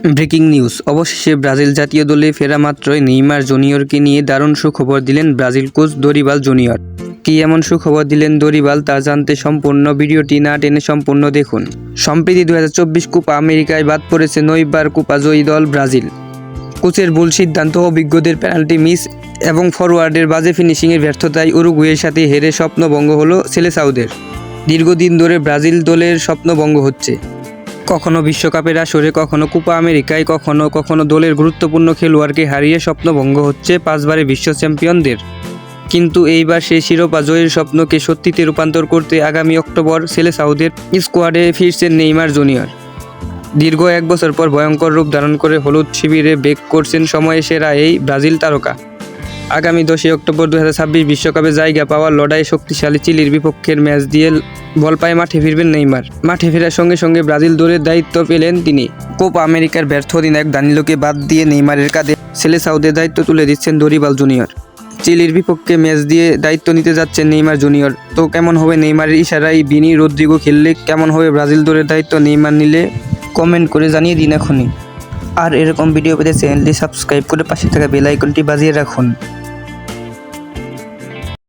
Breaking news, অবশেষে Brazil জাতীয় দলে ফেরা মাত্রই নেইমার জুনিয়রকে নিয়ে দারুণ সুখবর দিলেন ব্রাজিল কোচ দরিবাল জুনিয়র। কী এমন সুখবর দিলেন দরিবাল তা জানতে সম্পূর্ণ ভিডিওটি না টেনে সম্পূর্ণ দেখুন। সম্প্রতি 2024 কোপা আমেরিকায় বাদ পড়েছে 9 বার কোপা জয়ী দল ব্রাজিল। কোচের ভুল সিদ্ধান্ত, অভিজ্ঞদের পেনাল্টি মিস এবং ফরওয়ার্ডের বাজে ফিনিশিংয়ের ব্যর্থতায় উরুগুয়ের সাথে হেরে স্বপ্নভঙ্গ হলো সেলেসাউদের। দীর্ঘদিন ধরে ব্রাজিল দলের স্বপ্নভঙ্গ হচ্ছে, কখনো বিশ্বকাপের আসরে, কখনো কোপা আমেরিকায়, কখনো দলের গুরুত্বপূর্ণ খেলোয়াড়কে হারিয়ে স্বপ্নভঙ্গ হচ্ছে 5 বারের বিশ্ব চ্যাম্পিয়নদের। কিন্তু এইবার সেই শিরোপা জয়ের স্বপ্নকে সত্যিতে রূপান্তর করতে আগামী অক্টোবর সেলেসাউদের স্কোয়াডে ফিরছেন নেইমার জুনিয়র। দীর্ঘ 1 বছর পর ভয়ঙ্কর রূপ ধারণ করে হলুদ শিবিরে ব্রেক করছেন সময়ে সেরা এই ব্রাজিল তারকা। আগামী 10 অক্টোবর 2026 বিশ্বকাপে জায়গা পাওয়ার লড়াই শক্তিশালী চিলির বিপক্ষের ম্যাচ দিয়ে বল পায়ে মাঠে ফিরবেন নেইমার। মাঠে ফেরার সঙ্গে সঙ্গে ব্রাজিল দলের দায়িত্ব পেলেন তিনি। কোপা আমেরিকার ব্যর্থ অধিনায়ক দানিলোকে বাদ দিয়ে নেইমারের কাঁধে সেলেসাউদের দায়িত্ব তুলে দিচ্ছেন দরিবাল জুনিয়র। চিলির বিপক্ষে ম্যাচ দিয়ে দায়িত্ব নিতে যাচ্ছেন নেইমার জুনিয়র। তো কেমন হবে নেইমারের ইশারায় ভিনি রদ্রিগো খেললে, কেমন হবে ব্রাজিল দলের দায়িত্ব নেইমার নিলে, কমেন্ট করে জানিয়ে দিন এখনই। আর এরকম ভিডিও পেতে চ্যানেলটি সাবস্ক্রাইব করে পাশে থাকা বেল আইকনটি বাজিয়ে রাখুন।